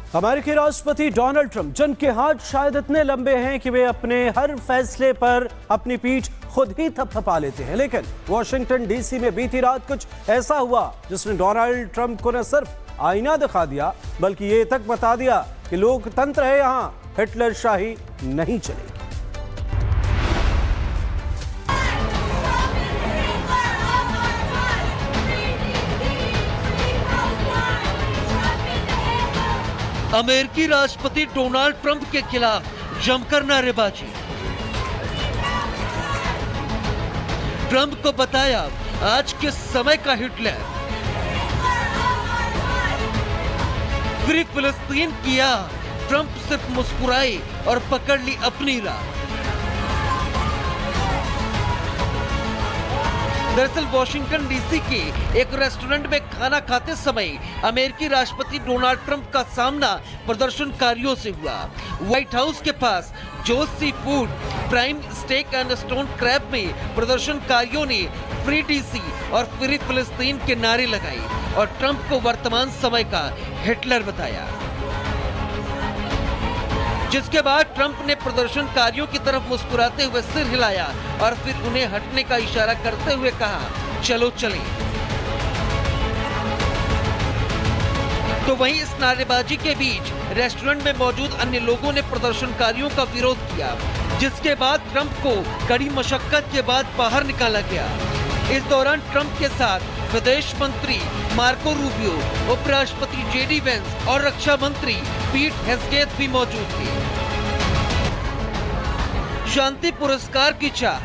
अमेरिकी राष्ट्रपति Donald Trump, जिनके हाथ शायद इतने लंबे हैं कि वे अपने हर फैसले पर अपनी पीठ खुद ही थपथपा लेते हैं, लेकिन वॉशिंगटन डीसी में बीती रात कुछ ऐसा हुआ जिसने डोनाल्ड ट्रंप को न सिर्फ आईना दिखा दिया बल्कि ये तक बता दिया कि लोकतंत्र है, यहां हिटलर शाही नहीं चलेगी। अमेरिकी राष्ट्रपति डोनाल्ड ट्रंप के खिलाफ जमकर नारेबाजी। ट्रंप को बताया आज के समय का हिटलर। फ्री फिलिस्तीन किया, ट्रंप सिर्फ मुस्कुराए और पकड़ ली अपनी राह। दरअसल वॉशिंगटन डीसी के एक रेस्टोरेंट में खाना खाते समय अमेरिकी राष्ट्रपति डोनाल्ड ट्रंप का सामना प्रदर्शनकारियों से हुआ। व्हाइट हाउस के पास Joe's Seafood, Prime Steak and Stone Crab में प्रदर्शनकारियों ने फ्री डीसी और फ्री फिलिस्तीन के नारे लगाए और ट्रंप को वर्तमान समय का हिटलर बताया। जिसके बाद ट्रंप ने प्रदर्शनकारियों की तरफ मुस्कुराते हुए सिर हिलाया और फिर उन्हें हटने का इशारा करते हुए कहा, चलो चलें। तो वहीं इस नारेबाजी के बीच रेस्टोरेंट में मौजूद अन्य लोगों ने प्रदर्शनकारियों का विरोध किया, जिसके बाद ट्रंप को कड़ी मशक्कत के बाद बाहर निकाला गया। इस दौरान ट्रंप के साथ विदेश मंत्री मार्को रूबियो, उपराष्ट्रपति जेडी वेंस और रक्षा मंत्री पीट हेग्सेथ भी मौजूद थे। शांति पुरस्कार की चाह,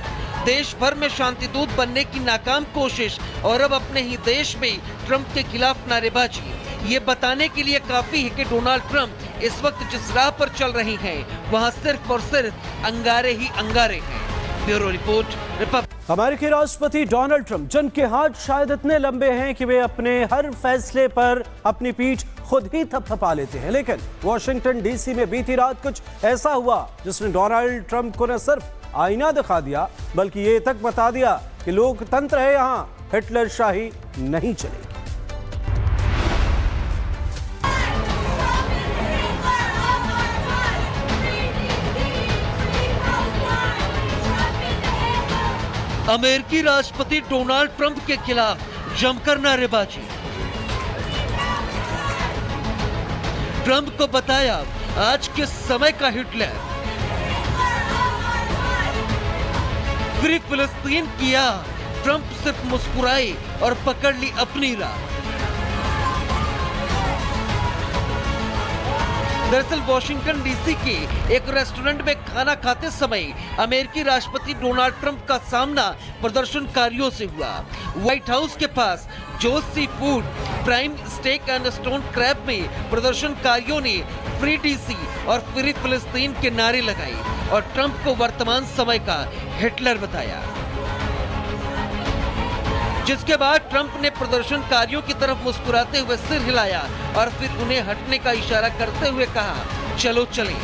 देश भर में शांति दूत बनने की नाकाम कोशिश और अब अपने ही देश में ट्रंप के खिलाफ नारेबाजी। ये बताने के लिए काफी है कि डोनाल्ड ट्रंप इस वक्त जिस राह पर चल रहे हैं वहाँ सिर्फ और सिर्फ अंगारे ही अंगारे हैं। Bureau report, Republic. अमेरिकी राष्ट्रपति डोनाल्ड ट्रंप, जिनके हाथ शायद इतने लंबे हैं कि वे अपने हर फैसले पर अपनी पीठ खुद ही थपथपा लेते हैं, लेकिन वॉशिंगटन डीसी में बीती रात कुछ ऐसा हुआ जिसने डोनाल्ड ट्रंप को न सिर्फ आईना दिखा दिया बल्कि ये तक बता दिया कि लोकतंत्र है, यहां हिटलर शाही नहीं चलेगी। अमेरिकी राष्ट्रपति डोनाल्ड ट्रंप के खिलाफ जमकर नारेबाजी। ट्रंप को बताया आज के समय का हिटलर। फ्री फिलिस्तीन किया, ट्रंप सिर्फ मुस्कुराए और पकड़ ली अपनी राह। दरअसल वॉशिंगटन डीसी के एक रेस्टोरेंट में खाना खाते समय अमेरिकी राष्ट्रपति डोनाल्ड ट्रंप का सामना प्रदर्शनकारियों से हुआ। व्हाइट हाउस के पास Joe's Seafood, Prime Steak and Stone Crab में प्रदर्शनकारियों ने फ्री डीसी और फ्री फिलिस्तीन के नारे लगाए और ट्रंप को वर्तमान समय का हिटलर बताया। जिसके बाद ट्रंप ने प्रदर्शनकारियों की तरफ मुस्कुराते हुए सिर हिलाया और फिर उन्हें हटने का इशारा करते हुए कहा, चलो चलें।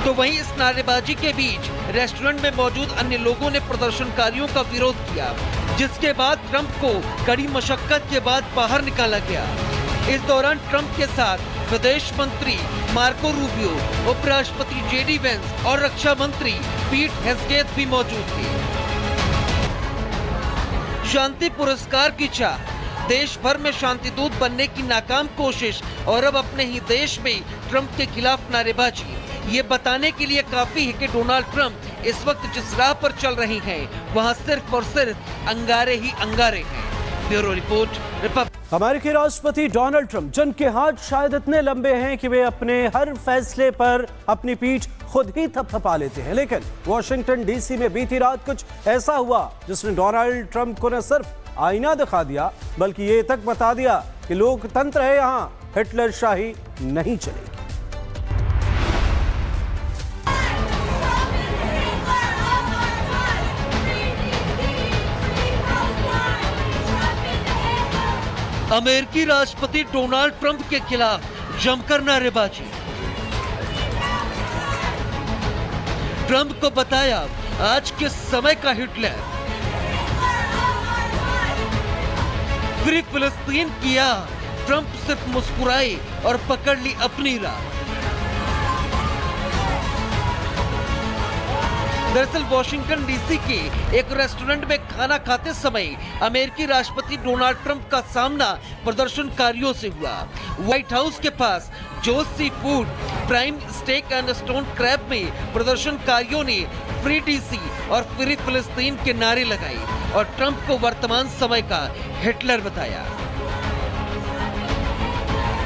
तो वहीं इस नारेबाजी के बीच रेस्टोरेंट में मौजूद अन्य लोगों ने प्रदर्शनकारियों का विरोध किया, जिसके बाद ट्रंप को कड़ी मशक्कत के बाद बाहर निकाला गया। इस दौरान ट्रंप के साथ विदेश मंत्री मार्को रूबियो, उपराष्ट्रपति जेडी वेंस और रक्षा मंत्री पीट हेग्सेथ भी मौजूद थे। शांति पुरस्कार की चाह, देश भर में शांति दूत बनने की नाकाम कोशिश और अब अपने ही देश में ट्रंप के खिलाफ नारेबाजी। ये बताने के लिए काफी है कि डोनाल्ड ट्रंप इस वक्त जिस राह पर चल रहे हैं वहाँ सिर्फ और सिर्फ अंगारे ही अंगारे हैं। Bureau report, Republic. अमेरिकी राष्ट्रपति डोनाल्ड ट्रंप, जिनके हाथ शायद इतने लंबे हैं कि वे अपने हर फैसले पर अपनी पीठ खुद ही थपथपा लेते हैं, लेकिन वॉशिंगटन डीसी में बीती रात कुछ ऐसा हुआ जिसने डोनाल्ड ट्रंप को न सिर्फ आईना दिखा दिया बल्कि ये तक बता दिया कि लोकतंत्र है, यहां हिटलर शाही नहीं चलेगी। अमेरिकी राष्ट्रपति डोनाल्ड ट्रंप के खिलाफ जमकर नारेबाजी। ट्रंप को बताया आज के समय का हिटलर। फ्री फिलिस्तीन किया, ट्रंप सिर्फ मुस्कुराए और पकड़ ली अपनी राह। दरअसल वॉशिंगटन डीसी के एक रेस्टोरेंट में खाना खाते समय अमेरिकी राष्ट्रपति डोनाल्ड ट्रंप का सामना प्रदर्शनकारियों से हुआ। व्हाइट हाउस के पास Joe's Seafood Prime Steak and Stone Crab में प्रदर्शनकारियों ने फ्री डीसी और फ्री फिलिस्तीन के नारे लगाए और ट्रंप को वर्तमान समय का हिटलर बताया।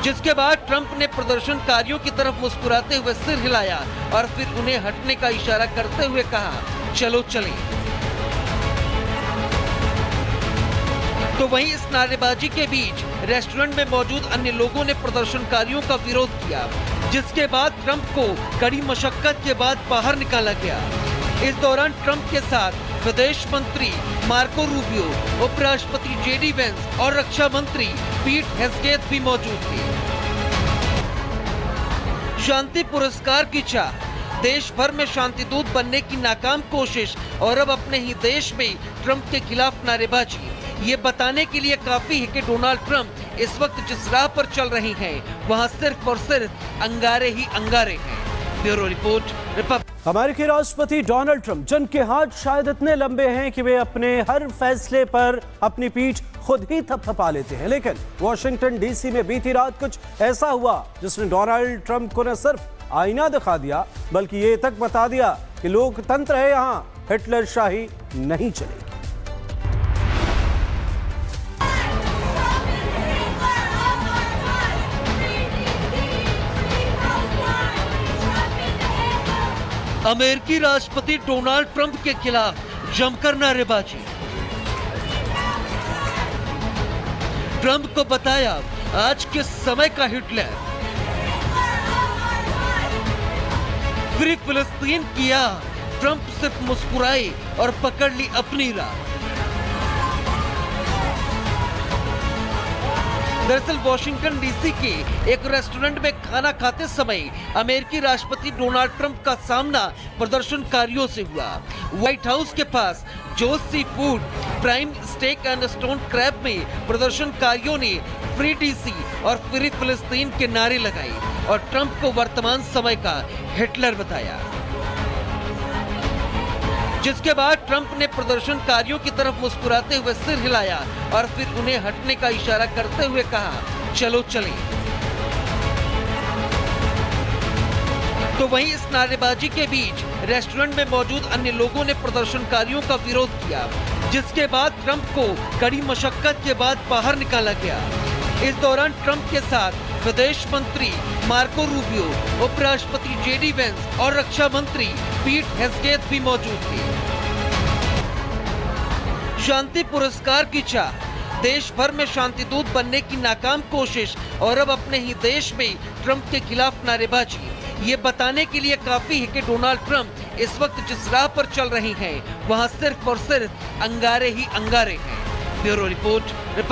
जिसके बाद ट्रंप ने प्रदर्शनकारियों की तरफ मुस्कुराते हुए सिर हिलाया और फिर उन्हें हटने का इशारा करते हुए कहा, चलो चलें। तो वहीं इस नारेबाजी के बीच रेस्टोरेंट में मौजूद अन्य लोगों ने प्रदर्शनकारियों का विरोध किया, जिसके बाद ट्रंप को कड़ी मशक्कत के बाद बाहर निकाला गया। इस दौरान ट्रंप के साथ विदेश मंत्री मार्को रूबियो, उपराष्ट्रपति जेडी वेंस और रक्षा मंत्री पीट हेग्सेथ भी मौजूद थे। शांति पुरस्कार की चाह, देश भर में शांति दूत बनने की नाकाम कोशिश और अब अपने ही देश में ट्रंप के खिलाफ नारेबाजी, ये बताने के लिए काफी है कि डोनाल्ड ट्रंप इस वक्त जिस राह पर चल रहे हैं वहाँ सिर्फ और सिर्फ अंगारे ही अंगारे हैं। Bureau report, Republic. अमेरिकी राष्ट्रपति डोनाल्ड ट्रंप, जिनके हाथ शायद इतने लंबे हैं कि वे अपने हर फैसले पर अपनी पीठ खुद ही थपथपा लेते हैं, लेकिन वॉशिंगटन डीसी में बीती रात कुछ ऐसा हुआ जिसने डोनाल्ड ट्रंप को न सिर्फ आईना दिखा दिया बल्कि ये तक बता दिया कि लोकतंत्र है, यहाँ हिटलर शाही नहीं चलेगी। अमेरिकी राष्ट्रपति डोनाल्ड ट्रंप के खिलाफ जमकर नारेबाजी। ट्रंप को बताया आज के समय का हिटलर। फ्री फिलिस्तीन किया, ट्रंप सिर्फ मुस्कुराए और पकड़ ली अपनी राह। दरअसल वॉशिंगटन डीसी के एक रेस्टोरेंट में खाना खाते समय अमेरिकी राष्ट्रपति डोनाल्ड ट्रंप का सामना प्रदर्शनकारियों से हुआ। व्हाइट हाउस के पास Joe's Seafood Prime Steak and Stone Crab में प्रदर्शनकारियों ने फ्री डीसी और फ्री फिलिस्तीन के नारे लगाए और ट्रंप को वर्तमान समय का हिटलर बताया। जिसके बाद ट्रंप ने प्रदर्शनकारियों की तरफ मुस्कुराते हुए सिर हिलाया और फिर उन्हें हटने का इशारा करते हुए कहा, चलो चलें। तो वहीं इस नारेबाजी के बीच रेस्टोरेंट में मौजूद अन्य लोगों ने प्रदर्शनकारियों का विरोध किया, जिसके बाद ट्रंप को कड़ी मशक्कत के बाद बाहर निकाला गया। इस दौरान ट्रंप के साथ विदेश मंत्री मार्को रूबियो, उपराष्ट्रपति जेडी वेंस और रक्षा मंत्री पीट हेग्सेथ भी मौजूद थे। शांति पुरस्कार की चाह, देश भर में शांति दूत बनने की नाकाम कोशिश और अब अपने ही देश में ट्रंप के खिलाफ नारेबाजी, ये बताने के लिए काफी है कि डोनाल्ड ट्रंप इस वक्त जिस राह पर चल रहे हैं वहाँ सिर्फ और सिर्फ अंगारे ही अंगारे हैं। Bureau report, Republic.